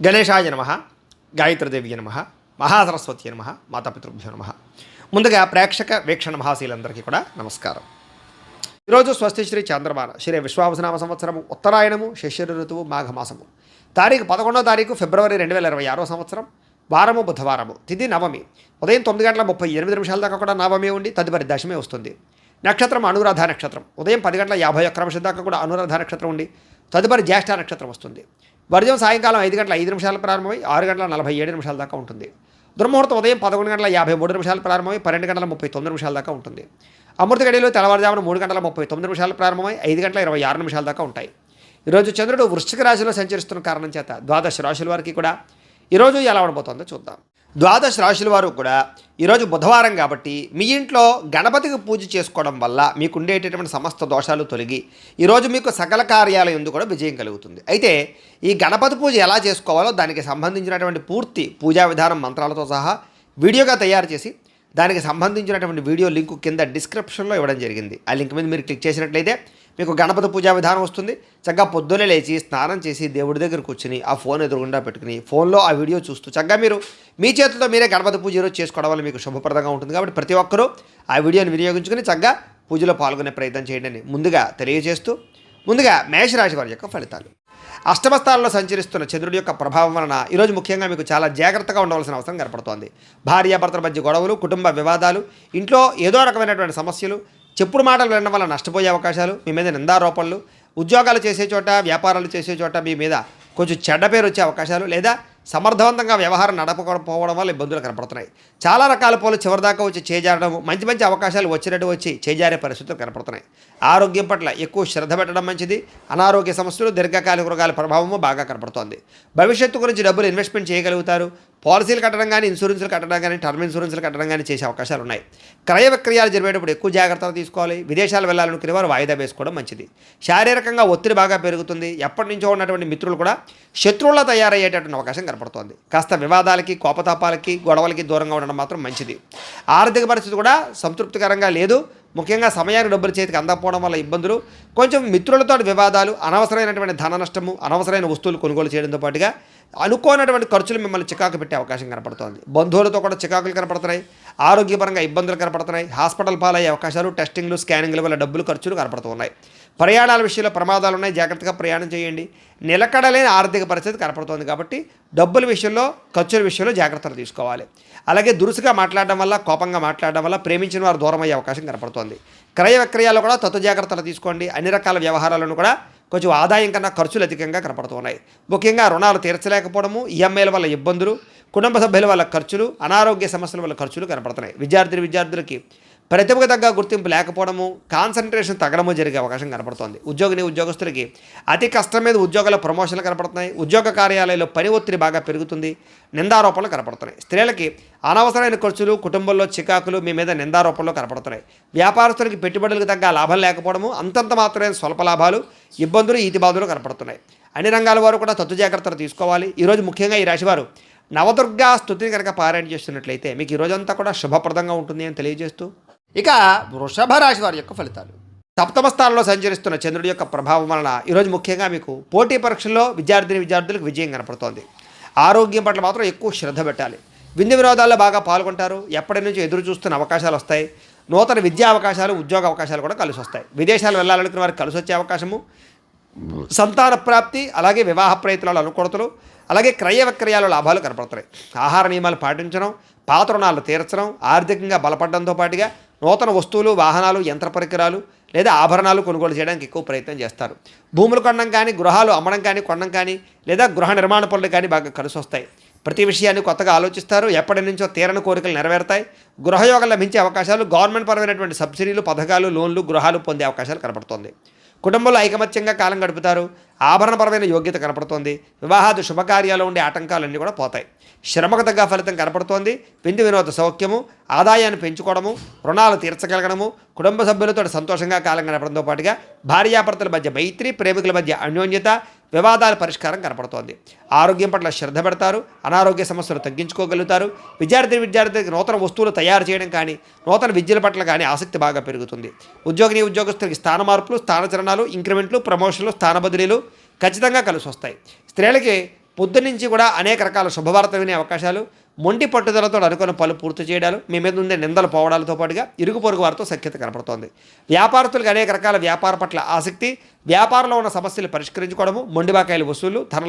గణేశాయ నమః, గాయత్రీదేవి నమః, మహాసరస్వతి నమః, మాతాపితృభ్యో నమః. ముందుగా ప్రేక్షక వీక్షణ మహాశీలందరికీ కూడా నమస్కారం. ఈరోజు స్వస్తి శ్రీ చంద్రమాన శ్రీ విశ్వావసనామ సంవత్సరము ఉత్తరాయణము శిశిర ఋతువు మాఘమాసము తారీఖు 11వ తారీఖు ఫిబ్రవరి 2026 సంవత్సరం వారము బుధవారము తిథి నవమి ఉదయం 9:38 దాకా కూడా నవమి ఉండి తదుపరి దశమి వస్తుంది. నక్షత్రం అనురాధ నక్షత్రం ఉదయం 10:51 దాకా కూడా అనురాధ నక్షత్రం ఉండి తదుపరి జ్యేష్ఠ నక్షత్రం వస్తుంది. వర్జం సాయంకాలం 5:05 ప్రారంభమై 6:47 దాకా ఉంటుంది. దుర్ముహూర్తం ఉదయం 11:53 ప్రారంభమై 12:39 దాకా ఉంటుంది. అమృత గడియలు తెల్లవారుజామున 3:39 ప్రారంభమై 5:26 దాకా ఉంటాయి. ఈరోజు చంద్రుడు వృశ్చిక రాశిలో సంచరిస్తున్న కారణం చేత ద్వాదశ రాశుల వారికి కూడా ఈరోజు ఎలా ఉండబోతుందో చూద్దాం. ద్వాదశ రాశుల వారు కూడా ఈరోజు బుధవారం కాబట్టి మీ ఇంట్లో గణపతికి పూజ చేసుకోవడం వల్ల మీకు ఉండేటటువంటి సమస్త దోషాలు తొలగి ఈరోజు మీకు సకల కార్యాల యందు కూడా విజయం కలుగుతుంది. అయితే ఈ గణపతి పూజ ఎలా చేసుకోవాలో దానికి సంబంధించినటువంటి పూర్తి పూజా విధానం మంత్రాలతో సహా వీడియోగా తయారు చేసి దానికి సంబంధించినటువంటి వీడియో లింకు కింద డిస్క్రిప్షన్లో ఇవ్వడం జరిగింది. ఆ లింక్ మీద మీరు క్లిక్ చేసినట్లయితే మీకు గణపతి పూజా విధానం వస్తుంది. చక్కగా పొద్దున్నే లేచి స్నానం చేసి దేవుడి దగ్గర కూర్చుని ఆ ఫోన్ ఎదురుగుండా పెట్టుకుని ఫోన్లో ఆ వీడియో చూస్తూ చక్కగా మీరు మీ చేతులతో మీరే గణపతి పూజ ఈరోజు చేసుకోవడం వల్ల మీకు శుభప్రదంగా ఉంటుంది. కాబట్టి ప్రతి ఒక్కరూ ఆ వీడియోని వినియోగించుకుని చక్కగా పూజలో పాల్గొనే ప్రయత్నం చేయండి ముందుగా తెలియజేస్తూ ముందుగా మేషరాశి వారి యొక్క ఫలితాలు. అష్టమ స్థానంలో సంచరిస్తున్న చంద్రుడి యొక్క ప్రభావం వలన ఈరోజు ముఖ్యంగా మీకు చాలా జాగ్రత్తగా ఉండవలసిన అవసరం కనపడుతోంది. భార్యాభర్తల మధ్య గొడవలు, కుటుంబ వివాదాలు, ఇంట్లో ఏదో రకమైనటువంటి సమస్యలు, చెప్పుడు మాటలు వినడం వల్ల నష్టపోయే అవకాశాలు, మీ మీద నిందారోపణలు, ఉద్యోగాలు చేసే చోట వ్యాపారాలు చేసే చోట మీ మీద కొంచెం చెడ్డ పేరు వచ్చే అవకాశాలు, లేదా సమర్థవంతంగా వ్యవహారం నడపకపోవడం వల్ల ఇబ్బందులు కనపడుతున్నాయి. చాలా రకాల పోలు చివరిదాకా వచ్చి చేజారడం, మంచి మంచి అవకాశాలు వచ్చినట్టు వచ్చి చేజారే పరిస్థితులు కనపడుతున్నాయి. ఆరోగ్యం పట్ల ఎక్కువ శ్రద్ధ పెట్టడం మంచిది. అనారోగ్య సమస్యలు, దీర్ఘకాలిక రోగాల ప్రభావము బాగా కనపడుతోంది. భవిష్యత్తు గురించి డబ్బులు ఇన్వెస్ట్మెంట్ చేయగలుగుతారు. పాలసీలు కట్టడం కానీ, ఇన్సూరెన్స్లు కట్టడం కానీ, టర్మ్ ఇన్సూరెన్స్లు కట్టడం కానీ చేసే అవకాశాలు ఉన్నాయి. క్రయ విక్రయాలు జరిగేటప్పుడు ఎక్కువ జాగ్రత్తలు తీసుకోవాలి. విదేశాలు వెళ్ళాలనుకునే వారు వాయిదా వేసుకోవడం మంచిది. శారీరకంగా ఒత్తిడి బాగా పెరుగుతుంది. ఎప్పటి నుంచో ఉన్నటువంటి మిత్రులు కూడా శత్రువులా తయారయ్యేటటువంటి అవకాశం కనపడుతోంది. కాస్త వివాదాలకి, కోపతాపాలకి, గొడవలకి దూరంగా ఉండడం మాత్రం మంచిది. ఆర్థిక పరిస్థితి కూడా సంతృప్తికరంగా లేదు. ముఖ్యంగా సమయానికి డబ్బులు చేతికి అందకపోవడం వల్ల ఇబ్బందులు, కొంచెం మిత్రులతో వివాదాలు, అనవసరమైనటువంటి ధన నష్టము, అనవసరమైన వస్తువులు కొనుగోలు చేయడంతో పాటుగా అనుకోనటువంటి ఖర్చులు మిమ్మల్ని చికాకు పెట్టే అవకాశం కనపడుతోంది. బంధువులతో కూడా చికాకులు కనపడుతున్నాయి. ఆరోగ్యపరంగా ఇబ్బందులు కనపడుతున్నాయి. హాస్పిటల్ పాలయ్యే అవకాశాలు, టెస్టింగ్లు, స్కానింగ్ల వల్ల డబ్బులు ఖర్చులు కనపడుతున్నాయి. ప్రయాణాల విషయంలో ప్రమాదాలు ఉన్నాయి. జాగ్రత్తగా ప్రయాణం చేయండి. నిలకడలేని ఆర్థిక పరిస్థితి కనపడుతోంది కాబట్టి డబ్బుల విషయంలో, ఖర్చుల విషయంలో జాగ్రత్తలు తీసుకోవాలి. అలాగే దురుసుగా మాట్లాడడం వల్ల, కోపంగా మాట్లాడడం వల్ల ప్రేమించిన వారు దూరం అయ్యే అవకాశం కనపడుతోంది. క్రయ విక్రయాల్లో కూడా తత్వ జాగ్రత్తలు తీసుకోండి. అన్ని రకాల వ్యవహారాలను కూడా కొంచెం ఆదాయం కన్నా ఖర్చులు అధికంగా కనపడుతున్నాయి. ముఖ్యంగా రుణాలు తీర్చలేకపోవడము, ఈఎంఐల వల్ల ఇబ్బందులు, కుటుంబ సభ్యుల వల్ల ఖర్చులు, అనారోగ్య సమస్యల వల్ల ఖర్చులు కనపడుతున్నాయి. విద్యార్థులకి ప్రతిభకు తగ్గ గుర్తింపు లేకపోవడము, కాన్సన్ట్రేషన్ తగ్గడము జరిగే అవకాశం కనపడుతోంది. ఉద్యోగస్తులకి అతి కష్టం మీద ఉద్యోగాల ప్రమోషన్లు కనపడుతున్నాయి. ఉద్యోగ కార్యాలయంలో పని ఒత్తిడి బాగా పెరుగుతుంది. నిందారోపణలు కనపడుతున్నాయి. స్త్రీలకి అనవసరమైన ఖర్చులు, కుటుంబంలో చికాకులు, మీ మీద నిందారోపణలు కనపడుతున్నాయి. వ్యాపారస్తులకి పెట్టుబడులకు తగ్గ లాభం లేకపోవడము, అంతంత మాత్రమే స్వల్ప లాభాలు, ఇబ్బందులు, ఈతిబాధలు కనపడుతున్నాయి. అన్ని రంగాల వారు కూడా తత్వ జాగ్రత్తలు తీసుకోవాలి. ఈరోజు ముఖ్యంగా ఈ రాశివారు నవదుర్గా స్తుతిని కనుక పారాయణ చేస్తున్నట్లయితే మీకు ఈ రోజంతా కూడా శుభప్రదంగా ఉంటుంది అని తెలియజేస్తూ ఇక వృషభ రాశి వారి యొక్క ఫలితాలు. సప్తమ స్థానంలో సంచరిస్తున్న చంద్రుడి యొక్క ప్రభావం వలన ఈరోజు ముఖ్యంగా మీకు పోటీ పరీక్షల్లో విద్యార్థులకు విజయం కనపడుతోంది. ఆరోగ్యం పట్ల మాత్రం ఎక్కువ శ్రద్ధ పెట్టాలి. విందు వినోదాల్లో బాగా పాల్గొంటారు. ఎప్పటి నుంచి ఎదురు చూస్తున్న అవకాశాలు వస్తాయి. నూతన విద్యా అవకాశాలు, ఉద్యోగ అవకాశాలు కూడా కలిసి వస్తాయి. విదేశాలు వెళ్ళాలనుకున్న వారికి కలిసి వచ్చే అవకాశము, సంతాన ప్రాప్తి, అలాగే వివాహ ప్రయత్నాలు అనుకూలతలు, అలాగే క్రయ విక్రయాలు లాభాలు కనపడుతున్నాయి. ఆహార నియమాలు పాటించడం, పాత రుణాలు తీర్చడం, ఆర్థికంగా బలపడడంతో పాటుగా నూతన వస్తువులు, వాహనాలు, యంత్ర పరికరాలు లేదా ఆభరణాలు కొనుగోలు చేయడానికి ఎక్కువ ప్రయత్నం చేస్తారు. భూములు కొనడం కానీ, గృహాలు అమ్మడం కానీ, కొనడం కానీ, లేదా గృహ నిర్మాణ పనులు కానీ బాగా కలిసి వస్తాయి. ప్రతి విషయాన్ని కొత్తగా ఆలోచిస్తారు. ఎప్పటి నుంచో తీరని కోరికలు నెరవేరుతాయి. గృహయోగం లభించే అవకాశాలు, గవర్నమెంట్ పరమైనటువంటి సబ్సిడీలు, పథకాలు, లోన్లు, గృహాలు పొందే అవకాశాలు కనపడుతుంది. కుటుంబంలో ఐకమత్యంగా కాలం గడుపుతారు. ఆభరణపరమైన యోగ్యత కనపడుతోంది. వివాహాది శుభకార్యాలు ఉండే ఆటంకాలన్నీ కూడా పోతాయి. శ్రమకు తగ్గ ఫలితం కనపడుతోంది. విందు వినోద సౌఖ్యము, ఆదాయాన్ని పెంచుకోవడము, రుణాలు తీర్చగలగడము, కుటుంబ సభ్యులతో సంతోషంగా కాలం గడపడంతో పాటుగా భార్యాభర్తల మధ్య మైత్రి, ప్రేమికుల మధ్య అన్యోన్యత, వివాదాల పరిష్కారం కనపడుతోంది. ఆరోగ్యం పట్ల శ్రద్ధ పెడతారు. అనారోగ్య సమస్యలు తగ్గించుకోగలుగుతారు. విద్యార్థులకి నూతన వస్తువులు తయారు చేయడం కానీ, నూతన విద్యల పట్ల కానీ ఆసక్తి బాగా పెరుగుతుంది. ఉద్యోగస్తులకి స్థాన మార్పులు, స్థానచలనాలు, ఇంక్రిమెంట్లు, ప్రమోషన్లు, స్థాన బదిలీలు ఖచ్చితంగా కలిసి వస్తాయి. స్త్రీలకి పొద్దునుంచి కూడా అనేక రకాల శుభవార్త వినే అవకాశాలు, మొండి పట్టుదలతో అనుకున్న పనులు పూర్తి చేయడాలు, మీ మీద ఉండే నిందలు పోవడాలతో పాటుగా ఇరుగు పొరుగు వారితో సఖ్యత కనపడుతోంది. వ్యాపారస్తులకు అనేక రకాల వ్యాపార పట్ల ఆసక్తి, వ్యాపారంలో ఉన్న సమస్యలు పరిష్కరించుకోవడము, మొండి బాకాయల వసూలు,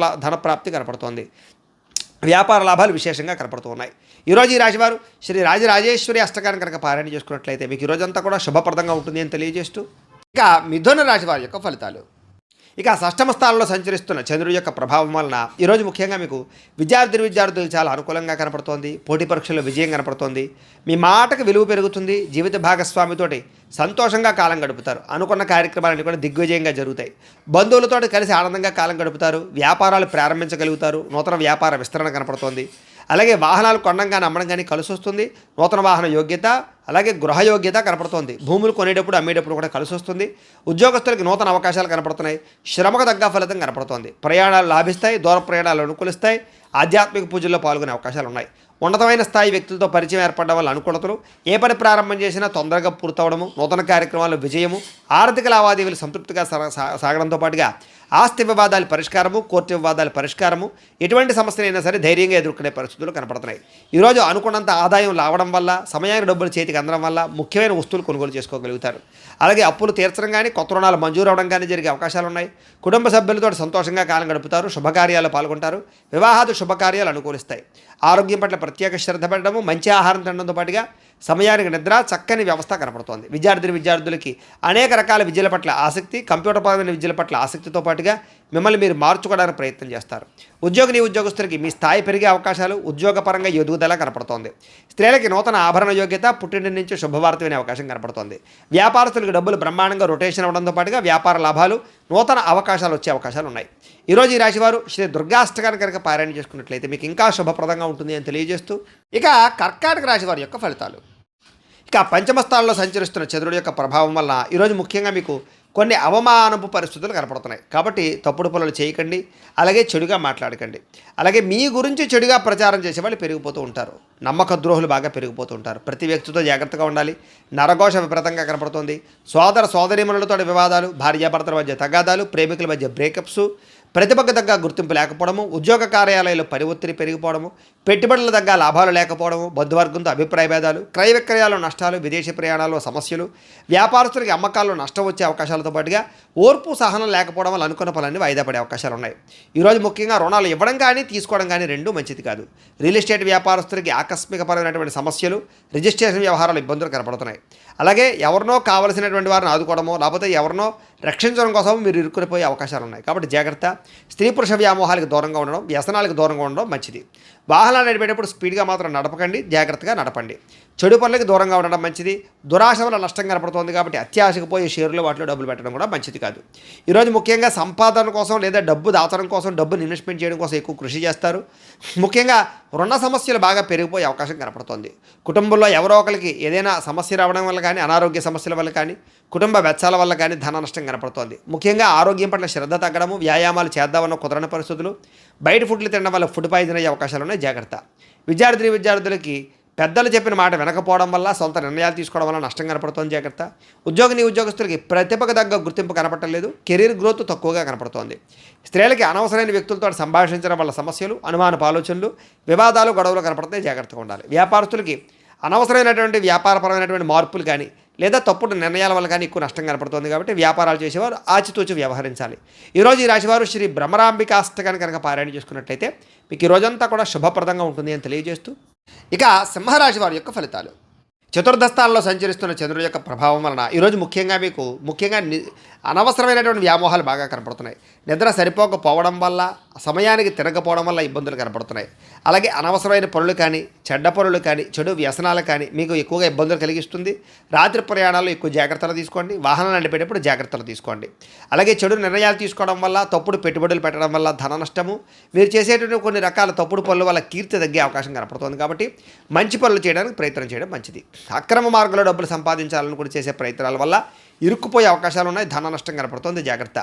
ధనప్రాప్తి కనపడుతోంది. వ్యాపార లాభాలు విశేషంగా కనపడుతూ ఉన్నాయి. ఈరోజు ఈ రాశివారు శ్రీ రాజరాజేశ్వరి అష్టకాన్ని కనుక పారాయణ చేసుకున్నట్లయితే మీకు ఈరోజంతా కూడా శుభప్రదంగా ఉంటుంది అని తెలియజేస్తూ, ఇక మిథున రాశి వారి యొక్క ఫలితాలు. ఇక షష్టమ స్థానంలో సంచరిస్తున్న చంద్రుడి యొక్క ప్రభావం వలన ఈరోజు ముఖ్యంగా మీకు విద్యార్థులకు చాలా అనుకూలంగా కనపడుతోంది. పోటీ పరీక్షల్లో విజయం కనపడుతోంది. మీ మాటకు విలువ పెరుగుతుంది. జీవిత భాగస్వామితోటి సంతోషంగా కాలం గడుపుతారు. అనుకున్న కార్యక్రమాలన్నీ కూడా దిగ్విజయంగా జరుగుతాయి. బంధువులతో కలిసి ఆనందంగా కాలం గడుపుతారు. వ్యాపారాలు ప్రారంభించగలుగుతారు. నూతన వ్యాపార విస్తరణ కనపడుతోంది. అలాగే వాహనాలు కొనడం కానీ అమ్మడం కానీ కలిసి వస్తుంది. నూతన వాహన యోగ్యత, అలాగే గృహయోగ్యత కనపడుతోంది. భూములు కొనేటప్పుడు అమ్మేటప్పుడు కూడా కలిసి వస్తుంది. ఉద్యోగస్తులకి నూతన అవకాశాలు కనపడుతున్నాయి. శ్రమకు తగ్గ ఫలితం కనపడుతోంది. ప్రయాణాలు లాభిస్తాయి. దూర ప్రయాణాలు అనుకూలిస్తాయి. ఆధ్యాత్మిక పూజల్లో పాల్గొనే అవకాశాలు ఉన్నాయి. ఉన్నతమైన స్థాయి వ్యక్తులతో పరిచయం ఏర్పడడం వల్ల అనుకూలతలు, ఏ పని ప్రారంభం చేసినా తొందరగా పూర్తవడము, నూతన కార్యక్రమాల్లో విజయము, ఆర్థిక లావాదేవీలు సంతృప్తిగా సాగడంతో పాటుగా ఆస్తి వివాదాల పరిష్కారము, కోర్టు వివాదాల పరిష్కారము, ఎటువంటి సమస్యలైనా సరే ధైర్యంగా ఎదుర్కొనే పరిస్థితులు కనపడుతున్నాయి. ఈరోజు అనుకున్నంత ఆదాయం రావడం వల్ల, సమయానికి డబ్బులు చేతికి అందడం వల్ల ముఖ్యమైన వస్తువులు కొనుగోలు చేసుకోగలుగుతారు. అలాగే అప్పులు తీర్చడం కానీ, కొత్త రుణాలు మంజూరు అవడం కానీ జరిగే అవకాశాలు ఉన్నాయి. కుటుంబ సభ్యులతో సంతోషంగా కాలం గడుపుతారు. శుభకార్యాలు పాల్గొంటారు. వివాహాది శుభకార్యాలు అనుకూలిస్తాయి. ఆరోగ్యం పట్ల ప్రత్యేక శ్రద్ధ పెట్టడము, మంచి ఆహారం తినడంతో పాటుగా సమయానికి నిద్ర, చక్కని వ్యవస్థ కనపడుతోంది. విద్యార్థులకి అనేక రకాల విద్యల పట్ల ఆసక్తి, కంప్యూటర్ పరమైన విద్యల పట్ల ఆసక్తితో పాటుగా మిమ్మల్ని మీరు మార్చుకోవడానికి ప్రయత్నం చేస్తారు. ఉద్యోగస్తులకి మీ స్థాయి పెరిగే అవకాశాలు, ఉద్యోగపరంగా ఎదుగుదల కనపడుతోంది. స్త్రీలకి నూతన ఆభరణ యోగ్యత, పుట్టింటి నుంచి శుభవార్త వినే అవకాశం కనపడుతోంది. వ్యాపారస్తులకు డబ్బులు బ్రహ్మాండంగా రొటేషన్ అవ్వడంతో పాటుగా వ్యాపార లాభాలు, నూతన అవకాశాలు వచ్చే అవకాశాలు ఉన్నాయి. ఈరోజు ఈ రాశివారు శ్రీ దుర్గాష్టకాన్ని కనుక పారాయణ చేసుకున్నట్లయితే మీకు ఇంకా శుభప్రదంగా ఉంటుంది అని తెలియజేస్తూ, ఇక కర్కాటక రాశి వారి యొక్క ఫలితాలు. ఇక పంచమ స్థానంలో సంచరిస్తున్న చంద్రుడి యొక్క ప్రభావం వలన ఈరోజు ముఖ్యంగా మీకు కొన్ని అవమానపు పరిస్థితులు కనపడుతున్నాయి. కాబట్టి తప్పుడు పనులు చేయకండి. అలాగే చెడుగా మాట్లాడకండి. అలాగే మీ గురించి చెడుగా ప్రచారం చేసే వాళ్ళు పెరిగిపోతూ ఉంటారు. నమ్మక ద్రోహులు బాగా పెరిగిపోతూ ఉంటారు. ప్రతి వ్యక్తితో జాగ్రత్తగా ఉండాలి. నరఘోష విపరీతంగా కనపడుతుంది. సోదరీమణులతో వివాదాలు, భార్యాభర్తల మధ్య తగాదాలు, ప్రేమికుల మధ్య బ్రేకప్స్, ప్రతిభకు తగ్గ గుర్తింపు లేకపోవడము, ఉద్యోగ కార్యాలయాల్లో పని ఒత్తిడి పెరిగిపోవడము, పెట్టుబడుల తగ్గ లాభాలు లేకపోవడము, బంధువర్గంతో అభిప్రాయ భేదాలు, క్రయ విక్రయాల్లో నష్టాలు, విదేశీ ప్రయాణాల్లో సమస్యలు, వ్యాపారస్తులకి అమ్మకాల్లో నష్టం వచ్చే అవకాశాలతో పాటుగా ఓర్పు సహనం లేకపోవడం వల్ల అనుకున్న పనులన్నీ వాయిదా పడే అవకాశాలు ఉన్నాయి. ఈరోజు ముఖ్యంగా రుణాలు ఇవ్వడం కానీ తీసుకోవడం కానీ రెండూ మంచిది కాదు. రియల్ ఎస్టేట్ వ్యాపారస్తులకి ఆకస్మికపరమైనటువంటి సమస్యలు, రిజిస్ట్రేషన్ వ్యవహారాలు ఇబ్బందులు కనపడుతున్నాయి. అలాగే ఎవరినో కావలసినటువంటి వారిని ఆదుకోవడమో, లేకపోతే ఎవరినో రక్షించడం కోసం మీరు ఇరుక్కునిపోయే అవకాశాలు ఉన్నాయి. కాబట్టి జాగ్రత్త. స్త్రీ పురుష వ్యామోహాలకు దూరంగా ఉండడం, వ్యసనాలకు దూరంగా ఉండడం మంచిది. వాహనాలు నడిపేటప్పుడు స్పీడ్గా మాత్రం నడపకండి. జాగ్రత్తగా నడపండి. చెడు పనులకు దూరంగా ఉండడం మంచిది. దురాశ వల్ల నష్టం కనపడుతుంది కాబట్టి అత్యాశకు పోయి షేర్లు వాటిలో డబ్బులు పెట్టడం కూడా మంచిది కాదు. ఈరోజు ముఖ్యంగా సంపాదన కోసం లేదా డబ్బు దాచడం కోసం, డబ్బును ఇన్వెస్ట్మెంట్ చేయడం కోసం ఎక్కువ కృషి చేస్తారు. ముఖ్యంగా రుణ సమస్యలు బాగా పెరిగిపోయే అవకాశం కనపడుతుంది. కుటుంబంలో ఎవరో ఒకరికి ఏదైనా సమస్య రావడం వల్ల కానీ, అనారోగ్య సమస్యల వల్ల కానీ, కుటుంబ వెచ్చాల వల్ల కానీ ధన నష్టం కనపడుతోంది. ముఖ్యంగా ఆరోగ్యం పట్ల శ్రద్ధ తగ్గడము, వ్యాయామాలు చేద్దామన్న కుదరని పరిస్థితులు, బయట ఫుడ్లు తినడం వల్ల ఫుడ్ పాయిజన్ అయ్యే అవకాశాలు ఉన్నాయి. జాగ్రత్త. విద్యార్థులకి పెద్దలు చెప్పిన మాట వినకపోవడం వల్ల, సొంత నిర్ణయాలు తీసుకోవడం వల్ల నష్టం కనపడుతోంది. జాగ్రత్త. ఉద్యోగస్తులకి ప్రతిభకు తగ్గ గుర్తింపు కనపడలేదు. కెరీర్ గ్రోత్ తక్కువగా కనపడుతోంది. స్త్రీలకి అనవసరమైన వ్యక్తులతో సంభాషించడం వల్ల సమస్యలు, అనుమానపు ఆలోచనలు, వివాదాలు, గొడవలు కనపడతాయి. జాగ్రత్తగా ఉండాలి. వ్యాపారస్తులకి అనవసరమైనటువంటి వ్యాపారపరమైనటువంటి మార్పులు కానీ, లేదా తప్పుడు నిర్ణయాల వల్ల కానీ ఎక్కువ నష్టం కనపడుతుంది. కాబట్టి వ్యాపారాలు చేసేవారు ఆచితూచి వ్యవహరించాలి. ఈరోజు ఈ రాశివారు శ్రీ భ్రమరాంబిక అష్టకాన్ని కనుక పారాయణ చేసుకున్నట్లయితే మీకు ఈ రోజంతా కూడా శుభప్రదంగా ఉంటుంది అని తెలియజేస్తూ, ఇక సింహరాశి వారి యొక్క ఫలితాలు. చతుర్థ స్థానంలో సంచరిస్తున్న చంద్రుడి యొక్క ప్రభావం వలన ఈరోజు ముఖ్యంగా అనవసరమైనటువంటి వ్యామోహాలు బాగా కనపడుతున్నాయి. నిద్ర సరిపోకపోవడం వల్ల, సమయానికి తిరగకపోవడం వల్ల ఇబ్బందులు కనపడుతున్నాయి. అలాగే అనవసరమైన పనులు కానీ, చెడ్డ పనులు కానీ, చెడు వ్యసనాలు కానీ మీకు ఎక్కువగా ఇబ్బందులు కలిగిస్తుంది. రాత్రి ప్రయాణాల్లో ఎక్కువ జాగ్రత్తలు తీసుకోండి. వాహనాలు నడిపేటప్పుడు జాగ్రత్తలు తీసుకోండి. అలాగే చెడు నిర్ణయాలు తీసుకోవడం వల్ల, తప్పుడు పెట్టుబడులు పెట్టడం వల్ల ధన నష్టము, మీరు చేసేటువంటి కొన్ని రకాల తప్పుడు పనుల వల్ల కీర్తి తగ్గే అవకాశం కనపడుతుంది. కాబట్టి మంచి పనులు చేయడానికి ప్రయత్నం చేయడం మంచిది. అక్రమ మార్గంలో డబ్బులు సంపాదించాలని కూడా చేసే ప్రయత్నాల వల్ల ఇరుక్కుపోయే అవకాశాలు ఉన్నాయి. ధన నష్టం కనపడుతుంది, జాగ్రత్త.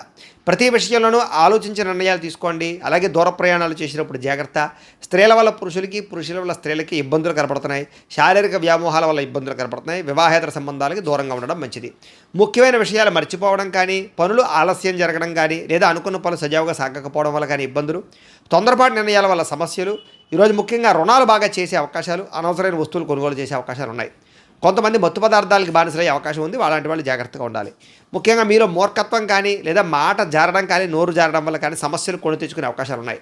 ప్రతి విషయంలోనూ ఆలోచించిన నిర్ణయాలు తీసుకోండి. అలాగే దూర ప్రయాణాలు చేసినప్పుడు జాగ్రత్త. స్త్రీల వల్ల పురుషులకి, పురుషుల వల్ల స్త్రీలకి ఇబ్బందులు కనపడుతున్నాయి. శారీరక వ్యామోహాల వల్ల ఇబ్బందులు కనపడుతున్నాయి. వివాహేతర సంబంధాలకి దూరంగా ఉండడం మంచిది. ముఖ్యమైన విషయాలు మర్చిపోవడం కానీ, పనులు ఆలస్యం జరగడం కానీ, లేదా అనుకున్న పనులు సజావుగా సాగకపోవడం వల్ల కానీ ఇబ్బందులు, తొందరపాటు నిర్ణయాల వల్ల సమస్యలు. ఈరోజు ముఖ్యంగా రుణాలు బాగా చేసే అవకాశాలు, అనవసరమైన వస్తువులు కొనుగోలు చేసే అవకాశాలు ఉన్నాయి. కొంతమంది మత్తు పదార్థాలకి బానిసలయ్యే అవకాశం ఉంది. అలాంటి వాళ్ళు జాగ్రత్తగా ఉండాలి. ముఖ్యంగా మీలో మూర్ఖత్వం కానీ, లేదా మాట జారడం కానీ, నోరు జారడం వల్ల కానీ సమస్యలు కొని తెచ్చుకునే అవకాశాలు ఉన్నాయి.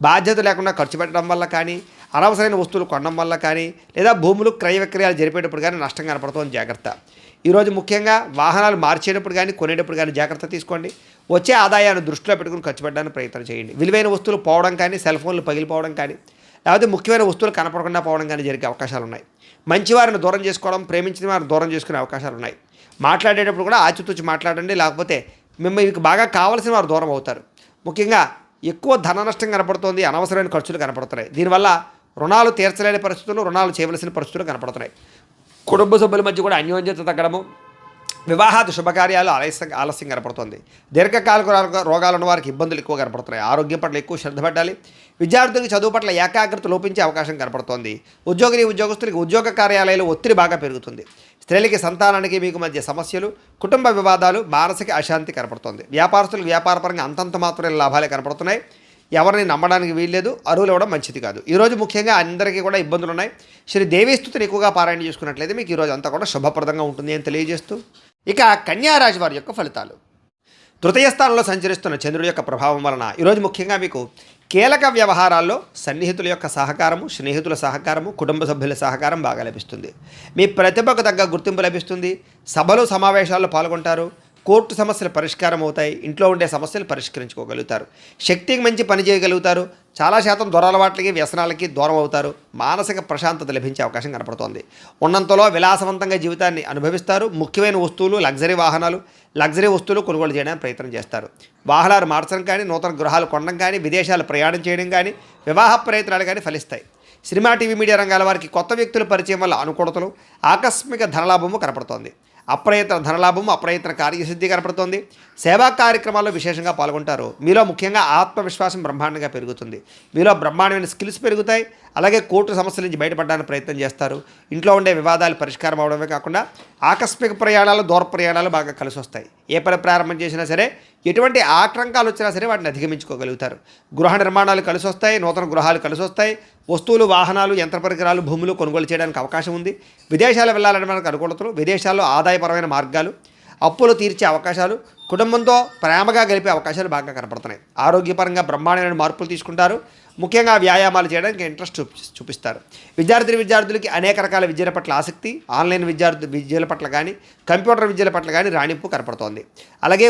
బాధ్యత లేకుండా ఖర్చు పెట్టడం వల్ల కానీ, అనవసరమైన వస్తువులు కొనడం వల్ల కానీ, లేదా భూములు క్రయ విక్రయాలు జరిపేటప్పుడు కానీ నష్టం కనపడుతుంది, జాగ్రత్త. ఈరోజు ముఖ్యంగా వాహనాలు మార్చేటప్పుడు కానీ, కొనేటప్పుడు కానీ జాగ్రత్త తీసుకోండి. వచ్చే ఆదాయాన్ని దృష్టిలో పెట్టుకుని ఖర్చు పెట్టడానికి ప్రయత్నం చేయండి. విలువైన వస్తువులు పోవడం కానీ, సెల్ ఫోన్లు పగిలిపోవడం కానీ, లేకపోతే ముఖ్యమైన వస్తువులు కనపడకుండా పోవడం కానీ జరిగే అవకాశాలు ఉన్నాయి. మంచివారిని దూరం చేసుకోవడం, ప్రేమించిన వారిని దూరం చేసుకునే అవకాశాలు ఉన్నాయి. మాట్లాడేటప్పుడు కూడా ఆచితూచి మాట్లాడండి, లేకపోతే మీకు బాగా కావాల్సిన వారు దూరం అవుతారు. ముఖ్యంగా ఎక్కువ ధన నష్టం కనపడుతుంది, అనవసరమైన ఖర్చులు కనపడుతున్నాయి. దీనివల్ల రుణాలు తీర్చలేని పరిస్థితులు, రుణాలు చేయవలసిన పరిస్థితులు కనపడుతున్నాయి. కుటుంబ సభ్యుల మధ్య కూడా అన్యోన్యత తగ్గడము, వివాహాది శుభకార్యాలు ఆలస్యం కనపడుతుంది. దీర్ఘకాలిక రోగాలు ఉన్న వారికి ఇబ్బందులు ఎక్కువ కనపడుతున్నాయి. ఆరోగ్యం పట్ల ఎక్కువ శ్రద్ధ పెట్టాలి. విద్యార్థులకు చదువు పట్ల ఏకాగ్రత లోపించే అవకాశం కనపడుతోంది. ఉద్యోగస్తులకి ఉద్యోగ కార్యాలయాలు ఒత్తిడి బాగా పెరుగుతుంది. స్త్రీలకి, సంతానానికి మీకు మధ్య సమస్యలు, కుటుంబ వివాదాలు, మానసిక అశాంతి కనపడుతుంది. వ్యాపారస్తులకు వ్యాపారపరంగా అంతంత మాత్రమే లాభాలే కనపడుతున్నాయి. ఎవరిని నమ్మడానికి వీల్లేదు. అరువులు ఇవ్వడం మంచిది కాదు. ఈరోజు ముఖ్యంగా అందరికీ కూడా ఇబ్బందులు ఉన్నాయి. శ్రీ దేవీస్తుతిని ఎక్కువగా పారాయణ చేసుకున్నట్లయితే మీకు ఈరోజు అంతా కూడా శుభప్రదంగా ఉంటుంది అని తెలియజేస్తూ, ఇక కన్యారాశి వారి యొక్క ఫలితాలు. తృతీయ స్థానంలో సంచరిస్తున్న చంద్రుడి యొక్క ప్రభావం వలన ఈరోజు ముఖ్యంగా మీకు కీలక వ్యవహారాల్లో సన్నిహితుల యొక్క సహకారము, స్నేహితుల సహకారము, కుటుంబ సభ్యుల సహకారం బాగా లభిస్తుంది. మీ ప్రతిభకు తగ్గ గుర్తింపు లభిస్తుంది. సభలు, సమావేశాల్లో పాల్గొంటారు. కోర్టు సమస్యలు పరిష్కారం అవుతాయి. ఇంట్లో ఉండే సమస్యలు పరిష్కరించుకోగలుగుతారు. శక్తికి మంచి పని చేయగలుగుతారు. చాలా శాతం దొరలవాట్లకి, వ్యసనాలకి దూరం అవుతారు. మానసిక ప్రశాంతత లభించే అవకాశం కనపడుతోంది. ఉన్నంతలో విలాసవంతంగా జీవితాన్ని అనుభవిస్తారు. ముఖ్యమైన వస్తువులు, లగ్జరీ వస్తువులు కొనుగోలు చేయడానికి ప్రయత్నం చేస్తారు. వాహనాలు మార్చడం కానీ, నూతన గృహాలు కొనడం కానీ, విదేశాలు ప్రయాణం చేయడం కానీ, వివాహ ప్రయత్నాలు కానీ ఫలిస్తాయి. సినిమా, టీవీ, మీడియా రంగాల వారికి కొత్త వ్యక్తుల పరిచయం వల్ల అనుకూలతలు, ఆకస్మిక ధనలాభము కనపడుతోంది. అప్రయత్న ధనలాభము, అప్రయత్న కార్యసిద్ధి కనపడుతోంది. సేవా కార్యక్రమాల్లో విశేషంగా పాల్గొంటారు. మీలో ముఖ్యంగా ఆత్మవిశ్వాసం బ్రహ్మాండంగా పెరుగుతుంది. మీలో బ్రహ్మాండమైన స్కిల్స్ పెరుగుతాయి. అలాగే కోర్టు సమస్యల నుంచి బయటపడడానికి ప్రయత్నం చేస్తారు. ఇంట్లో ఉండే వివాదాలు పరిష్కారం అవడమే కాకుండా ఆకస్మిక ప్రయాణాలు, దూర ప్రయాణాలు బాగా కలిసి వస్తాయి. ఏ పని ప్రారంభం చేసినా సరే, ఎటువంటి ఆటంకాలు వచ్చినా సరే వాటిని అధిగమించుకోగలుగుతారు. గృహ నిర్మాణాలు కలిసి వస్తాయి. నూతన గృహాలు కలిసి వస్తాయి. వస్తువులు, వాహనాలు, యంత్ర పరికరాలు, భూములు కొనుగోలు చేయడానికి అవకాశం ఉంది. విదేశాలు వెళ్ళాలని మనకు అనుకూలతలు, విదేశాల్లో ఆదాయపరమైన మార్గాలు, అప్పులు తీర్చే అవకాశాలు, కుటుంబంతో ప్రేమగా గడిపే అవకాశాలు బాగా కనపడుతున్నాయి. ఆరోగ్యపరంగా బ్రహ్మాండమైన మార్పులు తీసుకుంటారు. ముఖ్యంగా వ్యాయామాలు చేయడానికి ఇంట్రెస్ట్ చూపిస్తారు. విద్యార్థులకి అనేక రకాల విద్యల పట్ల ఆసక్తి, ఆన్లైన్ విద్యల పట్ల కానీ, కంప్యూటర్ విద్యల పట్ల కానీ రాణింపు కనపడుతోంది. అలాగే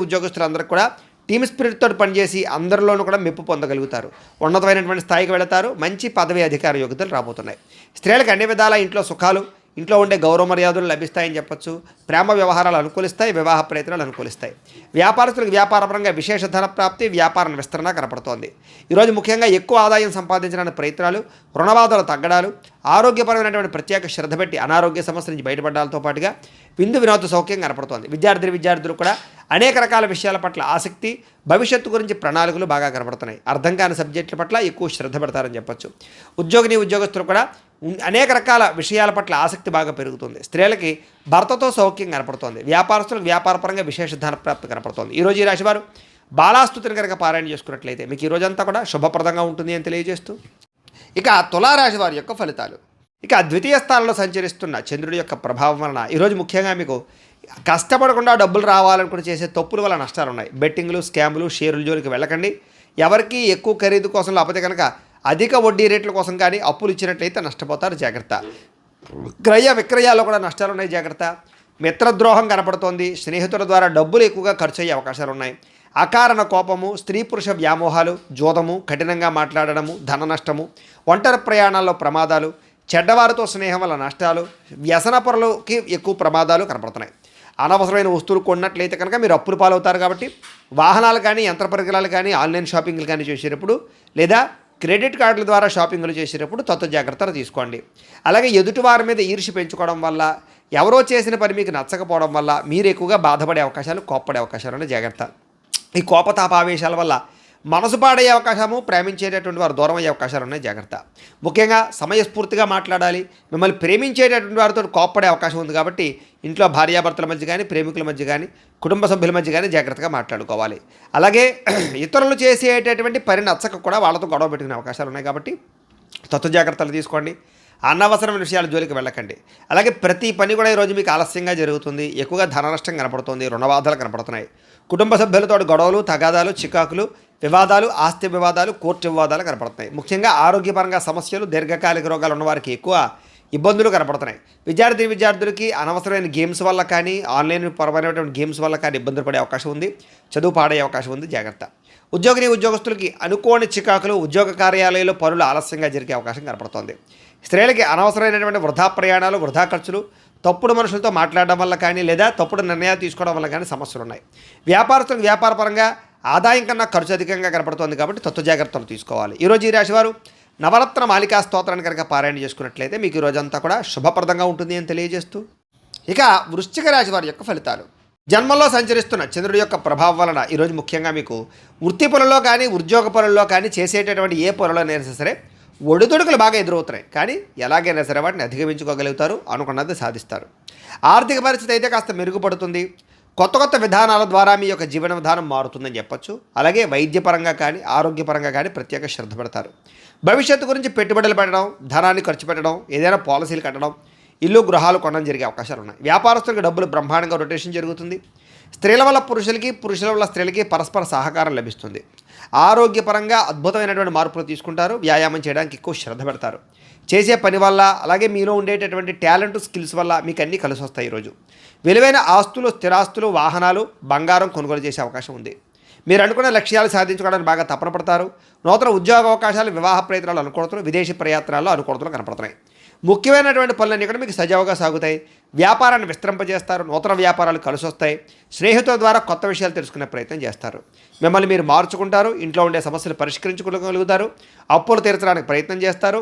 ఉద్యోగస్తులందరికీ కూడా టీమ్ స్పిరిట్తో పనిచేసి అందరిలోనూ కూడా మెప్పు పొందగలుగుతారు. ఉన్నతమైనటువంటి స్థాయికి వెళతారు. మంచి పదవి, అధికార యోగ్యతలు రాబోతున్నాయి. స్త్రీలకు అన్ని విధాల ఇంట్లో సుఖాలు, ఇంట్లో ఉండే గౌరవ మర్యాదలు లభిస్తాయని చెప్పొచ్చు. ప్రేమ వ్యవహారాలు అనుకూలిస్తాయి. వివాహ ప్రయత్నాలు అనుకూలిస్తాయి. వ్యాపారస్తులకు వ్యాపారపరంగా విశేష ధన ప్రాప్తి, వ్యాపార విస్తరణ కనపడుతోంది. ఈరోజు ముఖ్యంగా ఎక్కువ ఆదాయం సంపాదించడానికి ప్రయత్నాలు, రుణబాధలు తగ్గడాలు, ఆరోగ్యపరమైనటువంటి ప్రత్యేక శ్రద్ధ పెట్టి అనారోగ్య సమస్యల నుంచి బయటపడడాలతో పాటుగా విందు వినోద సౌఖ్యం కనపడుతోంది. విద్యార్థులు కూడా అనేక రకాల విషయాల పట్ల ఆసక్తి, భవిష్యత్తు గురించి ప్రణాళికలు బాగా కనపడుతున్నాయి. అర్థం కాని సబ్జెక్టుల పట్ల ఎక్కువ శ్రద్ధ పెడతారని చెప్పొచ్చు. ఉద్యోగస్తులు కూడా అనేక రకాల విషయాల పట్ల ఆసక్తి బాగా పెరుగుతుంది. స్త్రీలకి భర్తతో సౌఖ్యం కనపడుతోంది. వ్యాపారస్తులకు వ్యాపారపరంగా విశేష ధన ప్రాప్తి కనపడుతోంది. ఈరోజు ఈ రాశివారు బాలాస్తుతిని కనుక పారాయణ చేసుకున్నట్లయితే మీకు ఈ రోజంతా కూడా శుభప్రదంగా ఉంటుంది అని తెలియజేస్తూ, ఇక తులారాశి వారి యొక్క ఫలితాలు. ఇక ద్వితీయ స్థానంలో సంచరిస్తున్న చంద్రుడి యొక్క ప్రభావం వలన ఈరోజు ముఖ్యంగా మీకు కష్టపడకుండా డబ్బులు రావాలనుకుని చేసే తప్పుల వల్ల నష్టాలు ఉన్నాయి. బెట్టింగ్లు, స్కాములు, షేర్ల జోలికి వెళ్ళకండి. ఎవరికి ఎక్కువ ఖరీదు కోసం, లేకపోతే కనుక అధిక వడ్డీ రేట్ల కోసం కానీ అప్పులు ఇచ్చినట్లయితే నష్టపోతారు, జాగ్రత్త. క్రయ విక్రయాల్లో కూడా నష్టాలు ఉన్నాయి, జాగ్రత్త. మిత్రద్రోహం కనపడుతోంది. స్నేహితుల ద్వారా డబ్బులు ఎక్కువగా ఖర్చు అయ్యే అవకాశాలు ఉన్నాయి. అకారణ కోపము, స్త్రీ పురుష వ్యామోహాలు, జోదము, కఠినంగా మాట్లాడడము, ధన నష్టము, ఒంటరి ప్రయాణాల్లో ప్రమాదాలు, చెడ్డవారితో స్నేహం వల్ల నష్టాలు, వ్యసనపరులకి ఎక్కువ ప్రమాదాలు కనపడుతున్నాయి. అనవసరమైన వస్తువులు కొన్నట్లయితే కనుక మీరు అప్పులు పాలవుతారు. కాబట్టి వాహనాలు కానీ, యంత్ర పరికరాలు కానీ, ఆన్లైన్ షాపింగ్లు కానీ చేసేటప్పుడు, లేదా క్రెడిట్ కార్డుల ద్వారా షాపింగ్లు చేసేటప్పుడు జాగ్రత్తలు తీసుకోండి. అలాగే ఎదుటి వారి మీద ఈర్ష్య పెంచుకోవడం వల్ల, ఎవరో చేసిన పని మీకు నచ్చకపోవడం వల్ల మీరు ఎక్కువగా బాధపడే అవకాశాలు, కోప్పడే అవకాశాలు ఉన్నాయి. జాగ్రత్త. ఈ కోపతాపావేశాల వల్ల మనసు పాడయ్యే అవకాశము, ప్రేమించేటటువంటి వారు దూరం అయ్యే అవకాశాలు ఉన్నాయి. జాగ్రత్త. ముఖ్యంగా సమయస్ఫూర్తిగా మాట్లాడాలి. మిమ్మల్ని ప్రేమించేటటువంటి వారితో కోప్పడే అవకాశం ఉంది కాబట్టి ఇంట్లో భార్యాభర్తల మధ్య కానీ, ప్రేమికుల మధ్య కానీ, కుటుంబ సభ్యుల మధ్య కానీ జాగ్రత్తగా మాట్లాడుకోవాలి. అలాగే ఇతరులు చేసేటటువంటి పని నచ్చక కూడా వాళ్ళతో గొడవ పెట్టుకునే అవకాశాలు ఉన్నాయి కాబట్టి తత్వ జాగ్రత్తలు తీసుకోండి. అనవసరమైన విషయాల జోలికి వెళ్ళకండి. అలాగే ప్రతి పని కూడా ఈరోజు మీకు ఆలస్యంగా జరుగుతుంది. ఎక్కువగా ధన నష్టం కనపడుతుంది, రుణబాధలు కనపడుతున్నాయి. కుటుంబ సభ్యులతో గొడవలు, తగాదాలు, చికాకులు, వివాదాలు, ఆస్తి వివాదాలు, కోర్టు వివాదాలు కనపడుతున్నాయి. ముఖ్యంగా ఆరోగ్యపరంగా సమస్యలు, దీర్ఘకాలిక రోగాలు ఉన్నవారికి ఎక్కువ ఇబ్బందులు కనపడుతున్నాయి. విద్యార్థులకి అనవసరమైన గేమ్స్ వల్ల కానీ, ఆన్లైన్ పరమైనటువంటి గేమ్స్ వల్ల కానీ ఇబ్బందులు పడే అవకాశం ఉంది. చదువు పాడయ్యే అవకాశం ఉంది. జాగ్రత్త. ఉద్యోగస్తులకి అనుకోని చికాకులు, ఉద్యోగ కార్యాలయాల్లో పనులు ఆలస్యంగా జరిగే అవకాశం కనపడుతోంది. స్త్రీలకి అనవసరమైనటువంటి వృధా ప్రయాణాలు, వృధా ఖర్చులు, తప్పుడు మనుషులతో మాట్లాడడం వల్ల కానీ, లేదా తప్పుడు నిర్ణయాలు తీసుకోవడం వల్ల కానీ సమస్యలు ఉన్నాయి. వ్యాపారస్తులకు వ్యాపారపరంగా ఆదాయం కన్నా ఖర్చు అధికంగా కనపడుతోంది కాబట్టి తత్వ జాగ్రత్తలు తీసుకోవాలి. ఈరోజు ఈ రాశివారు నవరత్న మాలికా స్తోత్రాన్ని కనుక పారాయణ చేసుకున్నట్లయితే మీకు ఈ రోజంతా కూడా శుభప్రదంగా ఉంటుంది అని తెలియజేస్తూ, ఇక వృశ్చిక రాశి వారి యొక్క ఫలితాలు. జన్మల్లో సంచరిస్తున్న చంద్రుడి యొక్క ప్రభావం వలన ఈరోజు ముఖ్యంగా మీకు వృత్తి పనుల్లో కానీ, ఉద్యోగ పనుల్లో కానీ, చేసేటటువంటి ఏ పనులైనా సరే ఒడిదుడుకులు బాగా ఎదురవుతున్నాయి. కానీ ఎలాగైనా సరే వాటిని అధిగమించుకోగలుగుతారు, అనుకున్నది సాధిస్తారు. ఆర్థిక పరిస్థితి అయితే కాస్త మెరుగుపడుతుంది. కొత్త విధానాల ద్వారా మీ యొక్క జీవన విధానం మారుతుందని చెప్పొచ్చు. అలాగే వైద్యపరంగా కానీ, ఆరోగ్యపరంగా కానీ ప్రత్యేక శ్రద్ధ పెడతారు. భవిష్యత్తు గురించి పెట్టుబడులు పెట్టడం, ధనాన్ని ఖర్చు పెట్టడం, ఏదైనా పాలసీలు కట్టడం, ఇల్లు గృహాలు కొనడం జరిగే అవకాశాలు ఉన్నాయి. వ్యాపారస్తులకు డబ్బులు బ్రహ్మాండంగా రొటేషన్ జరుగుతుంది. స్త్రీల వల్ల పురుషులకి, పురుషుల వల్ల స్త్రీలకి పరస్పర సహకారం లభిస్తుంది. ఆరోగ్యపరంగా అద్భుతమైనటువంటి మార్పులు తీసుకుంటారు. వ్యాయామం చేయడానికి ఎక్కువ శ్రద్ధ పెడతారు. చేసే పని వల్ల, అలాగే మీలో ఉండేటటువంటి టాలెంట్, స్కిల్స్ వల్ల మీకు అన్నీ కలిసి వస్తాయి. ఈరోజు విలువైన ఆస్తులు, స్థిరాస్తులు, వాహనాలు, బంగారం కొనుగోలు చేసే అవకాశం ఉంది. మీరు అనుకున్న లక్ష్యాలు సాధించుకోవడానికి బాగా తపన పడతారు. నూతన ఉద్యోగ అవకాశాలు, వివాహ ప్రయత్నాలు అనుకూలతలు, విదేశీ ప్రయాత్నాల్లో అనుకూలతలు కనపడుతున్నాయి. ముఖ్యమైనటువంటి పనులన్నీ కూడా మీకు సజావుగా సాగుతాయి. వ్యాపారాన్ని విస్తరింపజేస్తారు. నూతన వ్యాపారాలు కలిసి వస్తాయి. స్నేహితుల ద్వారా కొత్త విషయాలు తెలుసుకునే ప్రయత్నం చేస్తారు. మిమ్మల్ని మీరు మార్చుకుంటారు. ఇంట్లో ఉండే సమస్యలు పరిష్కరించుకోగలుగుతారు. అప్పులు తీర్చడానికి ప్రయత్నం చేస్తారు.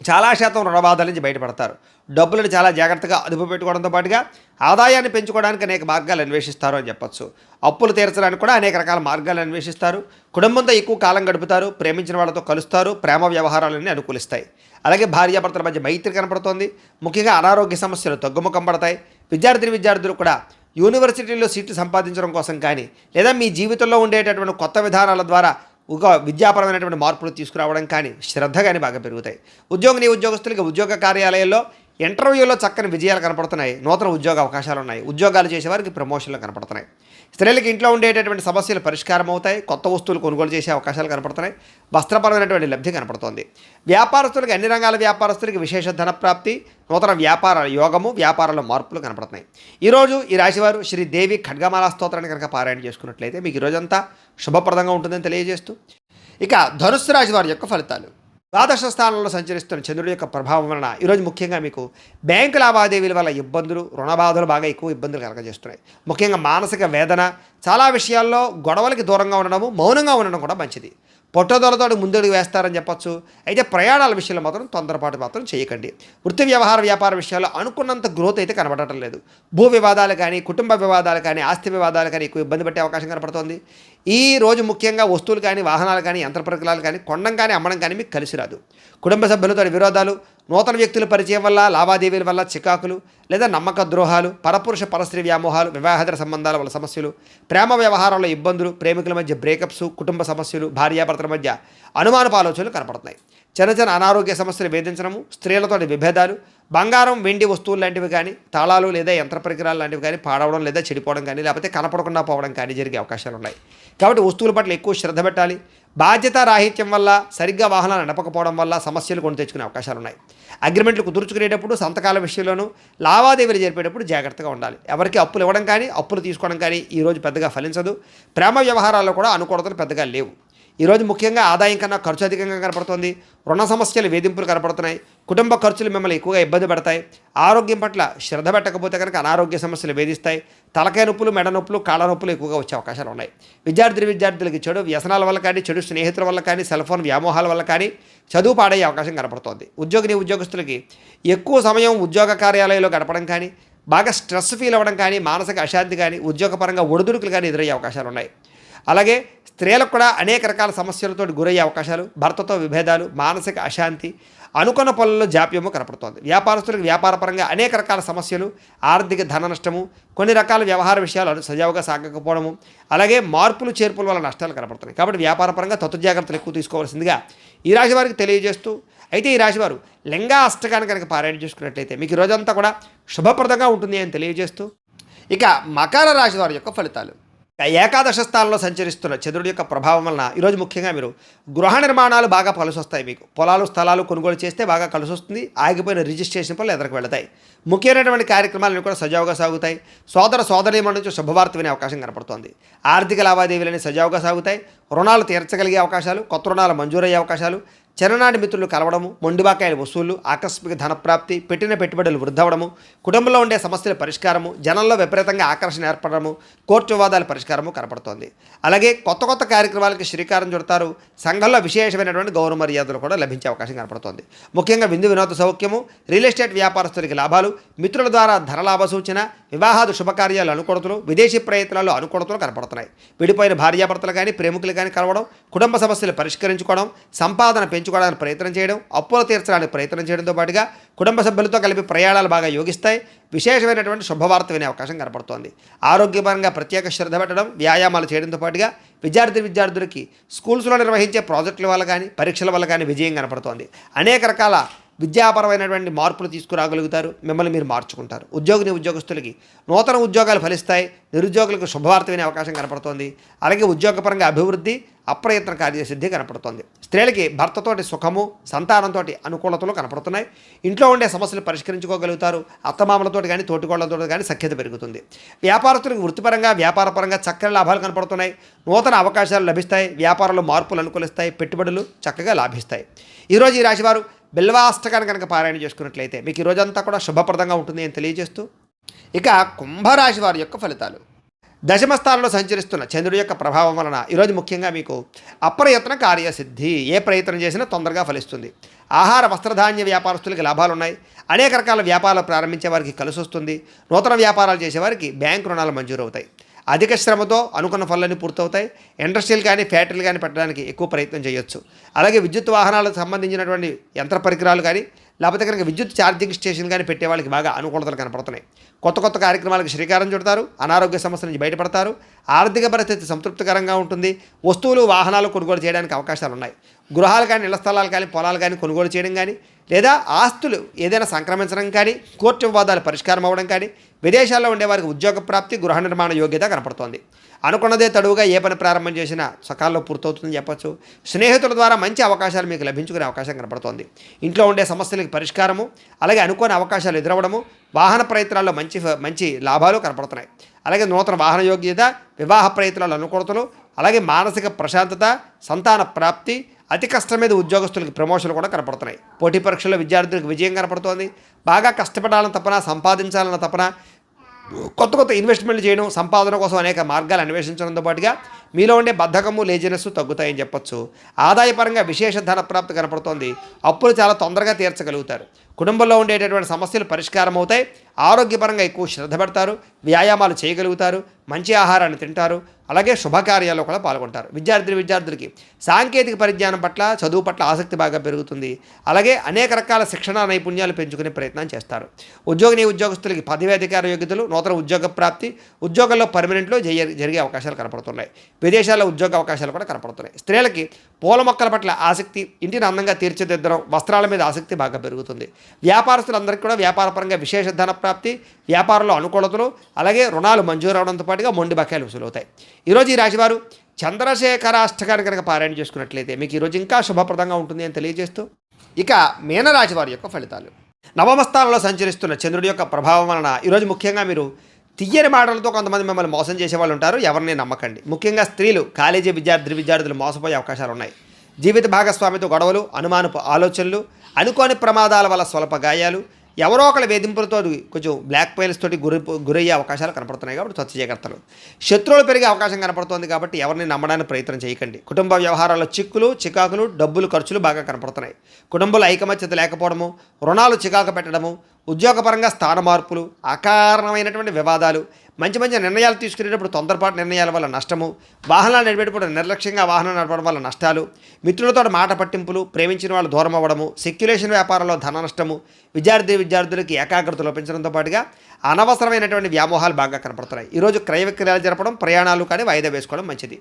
చాలా శాతం రుణబాధల నుంచి బయటపడతారు. డబ్బులను చాలా జాగ్రత్తగా అదుపు పెట్టుకోవడంతో పాటుగా ఆదాయాన్ని పెంచుకోవడానికి అనేక మార్గాలు అన్వేషిస్తారు అని చెప్పొచ్చు. అప్పులు తీర్చడానికి కూడా అనేక రకాల మార్గాలు అన్వేషిస్తారు. కుటుంబంతో ఎక్కువ కాలం గడుపుతారు. ప్రేమించిన వాళ్ళతో కలుస్తారు. ప్రేమ వ్యవహారాలన్నీ అనుకూలిస్తాయి. అలాగే భార్యాభర్తల మధ్య మైత్రి కనపడుతోంది. ముఖ్యంగా అనారోగ్య సమస్యలు తగ్గుముఖం పడతాయి. విద్యార్థులు కూడా యూనివర్సిటీలో సీట్లు సంపాదించడం కోసం కానీ, లేదా మీ జీవితంలో ఉండేటటువంటి కొత్త విధానాల ద్వారా ఒక విద్యాపరమైనటువంటి మార్పులు తీసుకురావడం కానీ, శ్రద్ధ కానీ బాగా పెరుగుతాయి. ఉద్యోగస్తులకి ఉద్యోగ కార్యాలయాల్లో ఇంటర్వ్యూలో చక్కని విజయాలు కనపడుతున్నాయి. నూతన ఉద్యోగ అవకాశాలు ఉన్నాయి. ఉద్యోగాలు చేసేవారికి ప్రమోషన్లు కనపడుతున్నాయి. స్త్రీలకి ఇంట్లో ఉండేటటువంటి సమస్యలు పరిష్కారం అవుతాయి. కొత్త వస్తువులు కొనుగోలు చేసే అవకాశాలు కనపడుతున్నాయి. వస్త్రపరమైనటువంటి లబ్ధి కనపడుతోంది. వ్యాపారస్తులకి, అన్ని రంగాల వ్యాపారస్తులకి విశేష ధనప్రాప్తి, నూతన వ్యాపార యోగము, వ్యాపారాల మార్పులు కనపడుతున్నాయి. ఈరోజు ఈ రాశివారు శ్రీదేవి ఖడ్గమాలా స్తోత్రాన్ని కనుక పారాయణ చేసుకున్నట్లయితే మీకు ఈరోజంతా శుభప్రదంగా ఉంటుందని తెలియజేస్తూ, ఇక ధనుస్సు రాశి వారి యొక్క ఫలితాలు. ద్వాదశ స్థానంలో సంచరిస్తున్న చంద్రుడి యొక్క ప్రభావం వలన ఈరోజు ముఖ్యంగా మీకు బ్యాంకు లావాదేవీల వల్ల ఇబ్బందులు, రుణబాధలు బాగా ఎక్కువ ఇబ్బందులు కలగజేస్తున్నాయి. ముఖ్యంగా మానసిక వేదన, చాలా విషయాల్లో గొడవలకి దూరంగా ఉండడము, మౌనంగా ఉండడం కూడా మంచిది. పొట్టదొలతోటి ముందడుగు వేస్తారని చెప్పొచ్చు. అయితే ప్రయాణాల విషయంలో మాత్రం తొందరపాటు మాత్రం చేయకండి. వృత్తి వ్యాపార విషయాల్లో అనుకున్నంత గ్రోత్ అయితే కనబడటం లేదు. భూ వివాదాలు కానీ, కుటుంబ వివాదాలు కానీ, ఆస్తి వివాదాలు కానీ ఎక్కువ ఇబ్బంది పట్టే అవకాశం కనపడుతోంది. ఈ రోజు ముఖ్యంగా వస్తువులు కానీ, వాహనాలు కానీ, యంత్ర పరికరాలు కానీ కొనడం కానీ, అమ్మడం కానీ మీకు కలిసి రాదు. కుటుంబ సభ్యులతో విరోధాలు, నూతన వ్యక్తుల పరిచయం వల్ల, లావాదేవీల వల్ల చికాకులు, లేదా నమ్మక ద్రోహాలు, పరపురుష పరస్త్రీ వ్యామోహాలు, వివాహేతర సంబంధాల వల్ల సమస్యలు, ప్రేమ వ్యవహారాల్లో ఇబ్బందులు, ప్రేమికుల మధ్య బ్రేకప్స్, కుటుంబ సమస్యలు, భార్యాభర్తల మధ్య అనుమానపు ఆలోచనలు కనపడుతున్నాయి. చిన్న అనారోగ్య సమస్యలు వేధించడము, స్త్రీలతోటి విభేదాలు, బంగారం, వెండి వస్తువులు లాంటివి కానీ, తాళాలు లేదా యంత్ర పరికరాలు లాంటివి కానీ పాడవడం లేదా చెడిపోవడం కానీ, లేకపోతే కనపడకుండా పోవడం కానీ జరిగే అవకాశాలు ఉన్నాయి. కాబట్టి వస్తువుల పట్ల ఎక్కువ శ్రద్ధ పెట్టాలి. బాధ్యత రాహిత్యం వల్ల, సరిగ్గా వాహనాలు నడపకపోవడం వల్ల సమస్యలు కొని తెచ్చుకునే అవకాశాలు ఉన్నాయి. అగ్రిమెంట్లు కుదుర్చుకునేటప్పుడు, సంతకాల విషయంలోనూ, లావాదేవీలు జరిపేటప్పుడు జాగ్రత్తగా ఉండాలి. ఎవరికి అప్పులు ఇవ్వడం కానీ, అప్పులు తీసుకోవడం కానీ ఈరోజు పెద్దగా ఫలించదు. ప్రేమ వ్యవహారాల్లో కూడా అనుకూలతలు పెద్దగా లేవు. ఈరోజు ముఖ్యంగా ఆదాయం కన్నా ఖర్చు అధికంగా కనపడుతుంది. రుణ సమస్యలు, వేధింపులు కనపడుతున్నాయి. కుటుంబ ఖర్చులు మిమ్మల్ని ఎక్కువగా ఇబ్బంది పడతాయి. ఆరోగ్యం పట్ల శ్రద్ధ పెట్టకపోతే కనుక అనారోగ్య సమస్యలు వేధిస్తాయి. తలకాయ నొప్పులు, మెడ నొప్పులు, కాళ్ళ నొప్పులు ఎక్కువగా వచ్చే అవకాశాలు ఉన్నాయి. విద్యార్థులకి చెడు వ్యసనాల వల్ల కానీ, చెడు స్నేహితుల వల్ల కానీ, సెల్ ఫోన్ వ్యామోహాల వల్ల కానీ చదువు పాడయ్యే అవకాశం కనపడుతోంది. ఉద్యోగస్తులకి ఎక్కువ సమయం ఉద్యోగ కార్యాలయంలో గడపడం కానీ, బాగా స్ట్రెస్ ఫీల్ అవ్వడం కానీ, మానసిక అశాంతి కానీ, ఉద్యోగపరంగా ఒడిదుడుకులు కానీ ఎదురయ్యే అవకాశాలు ఉన్నాయి. అలాగే స్త్రీలకు కూడా అనేక రకాల సమస్యలతో గురయ్యే అవకాశాలు, భర్తతో విభేదాలు, మానసిక అశాంతి, అనుకున్న పనుల్లో జాప్యము కనపడుతోంది. వ్యాపారస్తులకు వ్యాపారపరంగా అనేక రకాల సమస్యలు, ఆర్థిక ధన నష్టము, కొన్ని రకాల వ్యవహార విషయాలు సజావుగా సాగకపోవడము, అలాగే మార్పులు చేర్పుల వల్ల నష్టాలు కనపడుతున్నాయి. కాబట్టి వ్యాపారపరంగా జాగ్రత్తలు ఎక్కువ తీసుకోవాల్సిందిగా ఈ రాశి వారికి తెలియజేస్తూ, అయితే ఈ రాశివారు లింగా అష్టకాన్ని కనుక పారాయణ చేసుకున్నట్లయితే మీకు ఈ రోజంతా కూడా శుభప్రదంగా ఉంటుంది అని తెలియజేస్తూ, ఇక మకర రాశి వారి యొక్క ఫలితాలు. ఏకాదశ స్థానంలో సంచరిస్తున్న చంద్రుడి యొక్క ప్రభావం వలన ఈరోజు ముఖ్యంగా మీరు గృహ నిర్మాణాలు బాగా కలిసి వస్తాయి. మీకు పొలాలు, స్థలాలు కొనుగోలు చేస్తే బాగా కలిసి వస్తుంది. ఆగిపోయిన రిజిస్ట్రేషన్ పనులు ఎదురుకు వెళతాయి. ముఖ్యమైనటువంటి కార్యక్రమాలను కూడా సజావుగా సాగుతాయి. సోదరీమణుల నుంచి శుభవార్త వినే అవకాశం కనపడుతోంది. ఆర్థిక లావాదేవీలని సజావుగా సాగుతాయి. రుణాలు తీర్చగలిగే అవకాశాలు, కొత్త రుణాలు మంజూరయ్యే అవకాశాలు, చిన్ననాటి మిత్రులు కలవడము, మొండిబాకాయల వసూళ్లు, ఆకస్మిక ధనప్రాప్తి, పెట్టిన పెట్టుబడులు వృద్ధవడము, కుటుంబంలో ఉండే సమస్యల పరిష్కారము, జనంలో విపరీతంగా ఆకర్షణ ఏర్పడము, కోర్టు వివాదాల పరిష్కారము కనపడుతోంది. అలాగే కొత్త కార్యక్రమాలకి శ్రీకారం చుడతారు. సంఘంలో విశేషమైనటువంటి గౌరవ మర్యాదలు కూడా లభించే అవకాశం కనపడుతోంది. ముఖ్యంగా విందు వినోద సౌఖ్యము, రియల్ ఎస్టేట్ వ్యాపారస్తులకి లాభాలు, మిత్రుల ద్వారా ధనలాభ సూచన, వివాహాది శుభకార్యాలు అనుకూలతలు, విదేశీ ప్రయత్నాలు అనుకూలతలు కనపడుతున్నాయి. విడిపోయిన భార్యాభర్తలు కానీ, ప్రేమికులు కానీ కలవడం, కుటుంబ సమస్యలు పరిష్కరించుకోవడం, సంపాదన పెంచుకోవడానికి ప్రయత్నం చేయడం, అప్పులు తీర్చడానికి ప్రయత్నం చేయడంతో పాటుగా కుటుంబ సభ్యులతో కలిపి ప్రయాణాలు బాగా యోగిస్తాయి. విశేషమైనటువంటి శుభవార్త వినే అవకాశం కనపడుతోంది. ఆరోగ్యపరంగా ప్రత్యేక శ్రద్ధ పెట్టడం, వ్యాయామాలు చేయడంతో పాటుగా విద్యార్థులకి స్కూల్స్లో నిర్వహించే ప్రాజెక్టుల వల్ల కానీ, పరీక్షల వల్ల కానీ విజయం కనపడుతోంది. అనేక రకాల విద్యాపరమైనటువంటి మార్పులు తీసుకురాగలుగుతారు. మిమ్మల్ని మీరు మార్చుకుంటారు. ఉద్యోగస్తులకి నూతన ఉద్యోగాలు ఫలిస్తాయి. నిరుద్యోగులకు శుభవార్త వినే అవకాశం కనపడుతోంది. అలాగే ఉద్యోగపరంగా అభివృద్ధి, అప్రయత్న కార్యసిద్ధి కనపడుతోంది. స్త్రీలకి భర్తతోటి సుఖము, సంతానంతో అనుకూలతలు కనపడుతున్నాయి. ఇంట్లో ఉండే సమస్యలు పరిష్కరించుకోగలుగుతారు. అత్తమామలతోటి కానీ, తోటికోళ్లతో కానీ సఖ్యత పెరుగుతుంది. వ్యాపారస్తులకు వృత్తిపరంగా, వ్యాపారపరంగా చక్కని లాభాలు కనపడుతున్నాయి. నూతన అవకాశాలు లభిస్తాయి. వ్యాపారంలో మార్పులు అనుకూలిస్తాయి. పెట్టుబడులు చక్కగా లాభిస్తాయి. ఈరోజు ఈ రాశివారు బిల్వాష్టకాన్ని కనుక పారాయణ చేసుకున్నట్లయితే మీకు ఈ రోజంతా కూడా శుభప్రదంగా ఉంటుంది అని తెలియజేస్తూ, ఇక కుంభరాశి వారి యొక్క ఫలితాలు. దశమ స్థానంలో సంచరిస్తున్న చంద్రుడి యొక్క ప్రభావం వలన ఈరోజు ముఖ్యంగా మీకు అప్రయత్న కార్యసిద్ధి. ఏ ప్రయత్నం చేసినా తొందరగా ఫలిస్తుంది. ఆహార వస్త్రధాన్య వ్యాపారస్తులకి లాభాలు ఉన్నాయి. అనేక రకాల వ్యాపారాలు ప్రారంభించే వారికి కలిసి వస్తుంది. నూతన వ్యాపారాలు చేసేవారికి బ్యాంకు రుణాలు మంజూరు అవుతాయి. అధిక శ్రమతో అనుకున్న పనులన్నీ పూర్తవుతాయి. ఇండస్ట్రీలు కానీ, ఫ్యాక్టరీలు కానీ పెట్టడానికి ఎక్కువ ప్రయత్నం చేయొచ్చు. అలాగే విద్యుత్ వాహనాలకు సంబంధించినటువంటి యంత్ర పరికరాలు కానీ, లేకపోతే కనుక విద్యుత్ ఛార్జింగ్ స్టేషన్ కానీ పెట్టే వాళ్ళకి బాగా అనుకూలతలు కనపడుతున్నాయి. కొత్త కార్యక్రమాలకు శ్రీకారం చుడతారు. అనారోగ్య సమస్యల నుంచి బయటపడతారు. ఆర్థిక పరిస్థితి సంతృప్తికరంగా ఉంటుంది. వస్తువులు, వాహనాలు కొనుగోలు చేయడానికి అవకాశాలు ఉన్నాయి. గృహాలు కానీ, ఇళ్ల స్థలాలు కానీ, పొలాలు కానీ కొనుగోలు చేయడం కానీ, లేదా ఆస్తులు ఏదైనా సంక్రమించడం కానీ, కోర్టు వివాదాలు పరిష్కారం అవ్వడం కానీ, విదేశాల్లో ఉండేవారికి ఉద్యోగ ప్రాప్తి, గృహ నిర్మాణ యోగ్యత కనపడుతోంది. అనుకున్నదే తడువుగా ఏ పని ప్రారంభం చేసినా సకాలంలో పూర్తవుతుందని చెప్పచ్చు. స్నేహితుల ద్వారా మంచి అవకాశాలు మీకు లభించుకునే అవకాశం కనపడుతోంది. ఇంట్లో ఉండే సమస్యలకు పరిష్కారము, అలాగే అనుకోని అవకాశాలు ఎదురవ్వడము, వాహన ప్రయత్నాల్లో మంచి లాభాలు కనపడుతున్నాయి. అలాగే నూతన వాహన యోగ్యత, వివాహ ప్రయత్నాలు అనుకూలతలు, అలాగే మానసిక ప్రశాంతత, సంతాన ప్రాప్తి, అతి కష్టం మీద ఉద్యోగస్తులకు ప్రమోషన్లు కూడా కనపడుతున్నాయి. పోటీ పరీక్షల్లో విద్యార్థులకు విజయం కనపడుతోంది. బాగా కష్టపడాలని తపన, సంపాదించాలన్న తపన, కొత్త ఇన్వెస్ట్మెంట్లు చేయడం, సంపాదన కోసం అనేక మార్గాలు అన్వేషించడంతో పాటుగా మీలో ఉండే బద్ధకము, లేజినెస్ తగ్గుతాయని చెప్పొచ్చు. ఆదాయపరంగా విశేష ధన ప్రాప్తి కనపడుతోంది. అప్పులు చాలా తొందరగా తీర్చగలుగుతారు. కుటుంబంలో ఉండేటటువంటి సమస్యలు పరిష్కారం అవుతాయి. ఆరోగ్యపరంగా ఎక్కువ శ్రద్ధ పెడతారు. వ్యాయామాలు చేయగలుగుతారు. మంచి ఆహారాన్ని తింటారు. అలాగే శుభకార్యాల్లో కూడా పాల్గొంటారు. విద్యార్థులకి సాంకేతిక పరిజ్ఞానం పట్ల, చదువు పట్ల ఆసక్తి బాగా పెరుగుతుంది. అలాగే అనేక రకాల శిక్షణ నైపుణ్యాలు పెంచుకునే ప్రయత్నం చేస్తారు. ఉద్యోగస్తులకి పదవి అధికార యోగ్యతలు, నూతన ఉద్యోగ ప్రాప్తి, ఉద్యోగంలో పర్మనెంట్లో జరిగే అవకాశాలు కనపడుతున్నాయి. విదేశాల్లో ఉద్యోగ అవకాశాలు కూడా కనపడుతున్నాయి. స్త్రీలకి పూల మొక్కల పట్ల ఆసక్తి, ఇంటిని అందంగా తీర్చిదిద్దడం, వస్త్రాల మీద ఆసక్తి బాగా పెరుగుతుంది. వ్యాపారస్తులందరికీ కూడా వ్యాపారపరంగా విశేష ధన ప్రాప్తి, వ్యాపారంలో అనుకూలతలు, అలాగే రుణాలు మంజూరు అవడంతో పాటుగా మొండి బకాయిలు వసూలవుతాయి. ఈరోజు ఈ రాశివారు చంద్రశేఖరాష్టకాన్ని కనుక పారాయణ చేసుకున్నట్లయితే మీకు ఈరోజు ఇంకా శుభప్రదంగా ఉంటుంది అని తెలియజేస్తూ, ఇక మీనరాశి వారి యొక్క ఫలితాలు. నవమ స్థానంలో సంచరిస్తున్న చంద్రుడి యొక్క ప్రభావం వలన ఈరోజు ముఖ్యంగా మీరు తియ్యని మాటలతో కొంతమంది మిమ్మల్ని మోసం చేసే వాళ్ళు ఉంటారు. ఎవరిని నమ్మకండి. ముఖ్యంగా స్త్రీలు, కాలేజీ విద్యార్థులు మోసపోయే అవకాశాలు ఉన్నాయి. జీవిత భాగస్వామితో గొడవలు, అనుమానపు ఆలోచనలు, అనుకోని ప్రమాదాల వల్ల స్వల్ప గాయాలు, ఎవరో ఒకళ్ళ వేధింపులతో కొంచెం బ్లాక్ మెయిల్స్ తోటి గురయ్యే అవకాశాలు కనపడుతున్నాయి. కాబట్టి స్వచ్ఛ జాగ్రత్తలు. శత్రువులు పెరిగే అవకాశం కనపడుతోంది. కాబట్టి ఎవరిని నమ్మడానికి ప్రయత్నం చేయకండి. కుటుంబ వ్యవహారాల్లో చికాకులు, డబ్బులు ఖర్చులు బాగా కనపడుతున్నాయి. కుటుంబంలో ఐకమత్యత లేకపోవడము, రుణాలు చికాకు పెట్టడము, ఉద్యోగపరంగా స్థాన మార్పులు, అకారణమైనటువంటి వివాదాలు, మంచి నిర్ణయాలు తీసుకునేటప్పుడు తొందరపాటు నిర్ణయాల వల్ల నష్టము, వాహనాలు నడిపేటప్పుడు నిర్లక్ష్యంగా వాహనం నడపడం వల్ల నష్టాలు, మిత్రులతో మాట పట్టింపులు, ప్రేమించిన వాళ్ళు దూరం అవ్వడము, సెక్యులేషన్ వ్యాపారంలో ధన నష్టము, విద్యార్థులకి ఏకాగ్రత లోపించడంతో పాటుగా అనవసరమైనటువంటి వ్యామోహాలు బాగా కనపడుతున్నాయి. ఈరోజు క్రయ విక్రయాలు జరపడం, ప్రయాణాలు కానీ వాయిదా వేసుకోవడం మంచిది.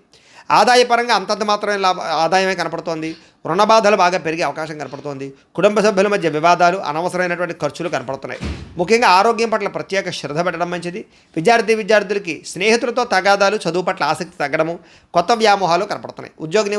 ఆదాయపరంగా అంతంత మాత్రమే ఆదాయమే కనపడుతోంది. రుణ బాధలు బాగా పెరిగే అవకాశం కనపడుతోంది. కుటుంబ సభ్యుల మధ్య వివాదాలు, అనవసరమైనటువంటి ఖర్చులు కనపడుతున్నాయి. ముఖ్యంగా ఆరోగ్యం పట్ల ప్రత్యేక శ్రద్ధ పెట్టడం మంచిది. విద్యార్థులకి స్నేహితులతో తగాదాలు, చదువు పట్ల ఆసక్తి తగ్గడము, కొత్త వ్యామోహాలు కనపడుతున్నాయి.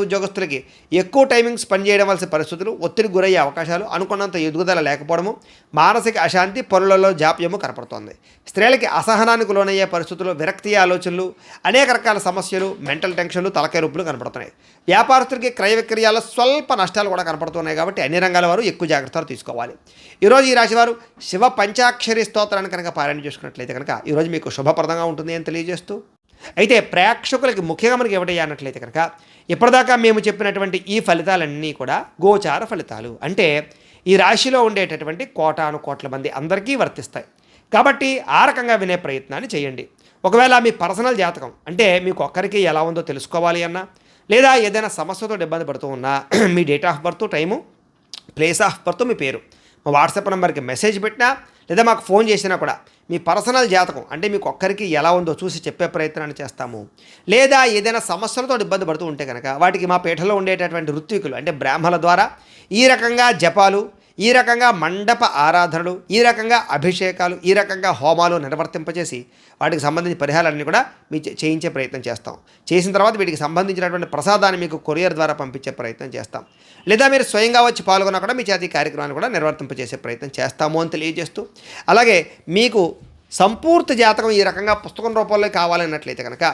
ఉద్యోగస్తులకి ఎక్కువ టైమింగ్ స్పెండ్ చేయడం వలసిన పరిస్థితులు, ఒత్తిడి గురయ్యే అవకాశాలు, అనుకున్నంత ఎదుగుదల లేకపోవడము, మానసిక అశాంతి, పనులలో జాప్యము కనపడుతోంది. స్త్రీలకి అసహనానికి లోనయ్యే పరిస్థితులు, విరక్తి ఆలోచనలు, అనేక రకాల సమస్యలు, మెంటల్ టెన్షన్లు, తలకాయ రూపులు కనపడుతున్నాయి. వ్యాపారస్తులకి క్రయ విక్రయాల్లో స్వల్ప నష్టాలు కూడా కనపడుతున్నాయి. కాబట్టి అన్ని రంగాల వారు ఎక్కువ జాగ్రత్తలు తీసుకోవాలి. ఈరోజు ఈ రాశివారు శివ పంచాక్షరి స్తోత్రాన్ని కనుక పారాయణ చేసుకున్నట్లయితే కనుక ఈరోజు మీకు శుభప్రదంగా ఉంటుంది అని తెలియజేస్తూ, అయితే ప్రేక్షకులకి ముఖ్యంగా మనకి ఏమిటయ్యా అన్నట్లయితే కనుక ఇప్పటిదాకా మేము చెప్పినటువంటి ఈ ఫలితాలన్నీ కూడా గోచార ఫలితాలు. అంటే ఈ రాశిలో ఉండేటటువంటి కోటాను మంది అందరికీ వర్తిస్తాయి. కాబట్టి ఆ రకంగా వినే ప్రయత్నాన్ని చేయండి. ఒకవేళ మీ పర్సనల్ జాతకం అంటే మీకు ఒక్కరికి ఎలా ఉందో తెలుసుకోవాలి అన్నా, లేదా ఏదైనా సమస్యతో ఇబ్బంది పడుతూ ఉన్నా మీ date of birth, time, place of birth, మీ పేరు మా వాట్సాప్ నెంబర్కి మెసేజ్ పెట్టినా లేదా మాకు ఫోన్ చేసినా కూడా మీ పర్సనల్ జాతకం అంటే మీకు ఒక్కరికి ఎలా ఉందో చూసి చెప్పే ప్రయత్నాన్ని చేస్తాము. లేదా ఏదైనా సమస్యలతో ఇబ్బంది పడుతూ ఉంటే కనుక వాటికి మా పీఠలో ఉండేటటువంటి ఋత్వికులు అంటే బ్రాహ్మణుల ద్వారా ఈ రకంగా జపాలు, ఈ రకంగా మండప ఆరాధనలు, ఈ రకంగా అభిషేకాలు, ఈ రకంగా హోమాలు నిర్వర్తింపచేసి వాటికి సంబంధించిన పరిహారాలన్నీ కూడా మీ చేయించే ప్రయత్నం చేస్తాం. చేసిన తర్వాత వీటికి సంబంధించినటువంటి ప్రసాదాన్ని మీకు కొరియర్ ద్వారా పంపించే ప్రయత్నం చేస్తాం. లేదా మీరు స్వయంగా వచ్చి పాల్గొన్నా కూడా మీ చేతి కార్యక్రమాన్ని కూడా నిర్వర్తింపచేసే ప్రయత్నం చేస్తాము అని తెలియజేస్తూ, అలాగే మీకు సంపూర్తి జాతకం ఈ రకంగా పుస్తకం రూపంలో కావాలన్నట్లయితే కనుక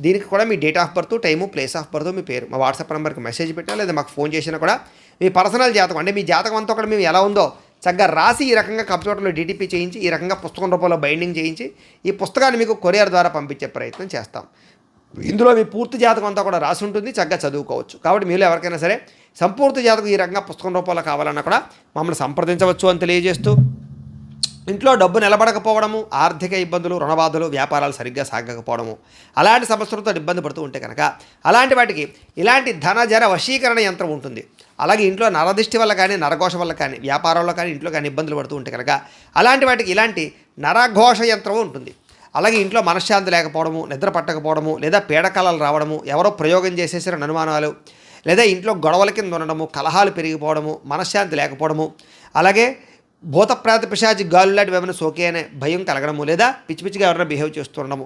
దీనికి కూడా మీ date of birth, time, place of birth, మీ పేరు మా వాట్సాప్ నెంబర్కి మెసేజ్ పెట్టినా లేదా మాకు ఫోన్ చేసినా కూడా మీ పర్సనల్ జాతకం అంటే మీ జాతకం అంతా కూడా మేము ఎలా ఉందో చక్కగా రాసి ఈ రకంగా కంప్యూటర్లో డిటిపి చేయించి ఈ రకంగా పుస్తకం రూపంలో బైండింగ్ చేయించి ఈ పుస్తకాన్ని మీకు కొరియర్ ద్వారా పంపించే ప్రయత్నం చేస్తాం. ఇందులో మీ పూర్తి జాతకం అంతా కూడా రాసి ఉంటుంది, చక్కగా చదువుకోవచ్చు. కాబట్టి మీరు ఎవరికైనా సరే సంపూర్తి జాతకం ఈ రకంగా పుస్తకం రూపంలో కావాలన్నా కూడా మమ్మల్ని సంప్రదించవచ్చు అని తెలియజేస్తూ, ఇంట్లో డబ్బు నిలబడకపోవడము, ఆర్థిక ఇబ్బందులు, రుణబాధలు, వ్యాపారాలు సరిగ్గా సాగకపోవడము, అలాంటి సమస్యలతో ఇబ్బంది పడుతూ ఉంటే కనుక అలాంటి వాటికి ఇలాంటి ధనజర వశీకరణ యంత్రం ఉంటుంది. అలాగే ఇంట్లో నరదిష్టి వల్ల కానీ, నరఘోష వల్ల కానీ, వ్యాపారంలో కానీ, ఇంట్లో కానీ ఇబ్బందులు పడుతూ ఉంటే కనుక అలాంటి వాటికి ఇలాంటి నరఘోష యంత్రం ఉంటుంది. అలాగే ఇంట్లో మనశ్శాంతి లేకపోవడము, నిద్ర పట్టకపోవడము, లేదా పీడకలలు రావడము, ఎవరో ప్రయోగం చేసేసిన అనుమానాలు, లేదా ఇంట్లో గొడవల కింద ఉండడము, కలహాలు పెరిగిపోవడము, మనశ్శాంతి లేకపోవడము, అలాగే భూతప్రాత పిశాచి గాలు లాంటివి ఏమైనా సోకే అనే భయం కలగడము, లేదా పిచ్చిగా ఎవరైనా బిహేవ్ చేస్తుండడము,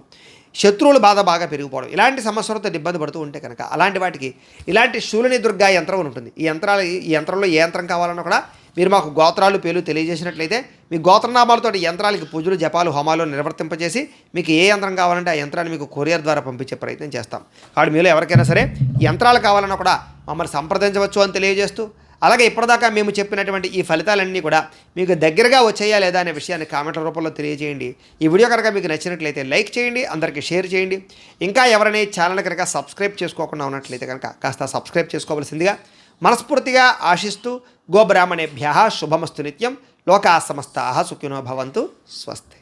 శత్రువుల బాధ బాగా పెరిగిపోవడం, ఇలాంటి సమస్యలతో ఇబ్బంది పడుతూ ఉంటే కనుక అలాంటి వాటికి ఇలాంటి శూలిని దుర్గా యంత్రం ఉంటుంది. ఈ యంత్రంలో ఏ యంత్రం కావాలన్నా కూడా మీరు మాకు గోత్రాలు, పేర్లు తెలియజేసినట్లయితే మీ గోత్రనామాలతో యంత్రాలకి పూజలు, జపాలు, హోమాలు నిర్వర్తింపజేసి మీకు ఏ యంత్రం కావాలంటే ఆ యంత్రాన్ని మీకు కొరియర్ ద్వారా పంపించే ప్రయత్నం చేస్తాం. కాబట్టి మీలో ఎవరికైనా సరే యంత్రాలు కావాలన్నా కూడా మమ్మల్ని సంప్రదించవచ్చు అని తెలియజేస్తూ, అలాగే ఇప్పటిదాకా మేము చెప్పినటువంటి ఈ ఫలితాలన్నీ కూడా మీకు దగ్గరగా వచ్చాయా లేదా అనే విషయాన్ని కామెంట్ల రూపంలో తెలియజేయండి. ఈ వీడియో కనుక మీకు నచ్చినట్లయితే లైక్ చేయండి, అందరికీ షేర్ చేయండి. ఇంకా ఎవరైనా ఛానల్ కనుక సబ్స్క్రైబ్ చేసుకోకుండా ఉన్నట్లయితే కనుక కాస్త సబ్స్క్రైబ్ చేసుకోవాల్సిందిగా మనస్ఫూర్తిగా ఆశిస్తూ, గోబ్రాహ్మణేభ్యః శుభమస్తు నిత్యం, లోకా సమస్తాః సుఖినో భవంతు, స్వస్తి.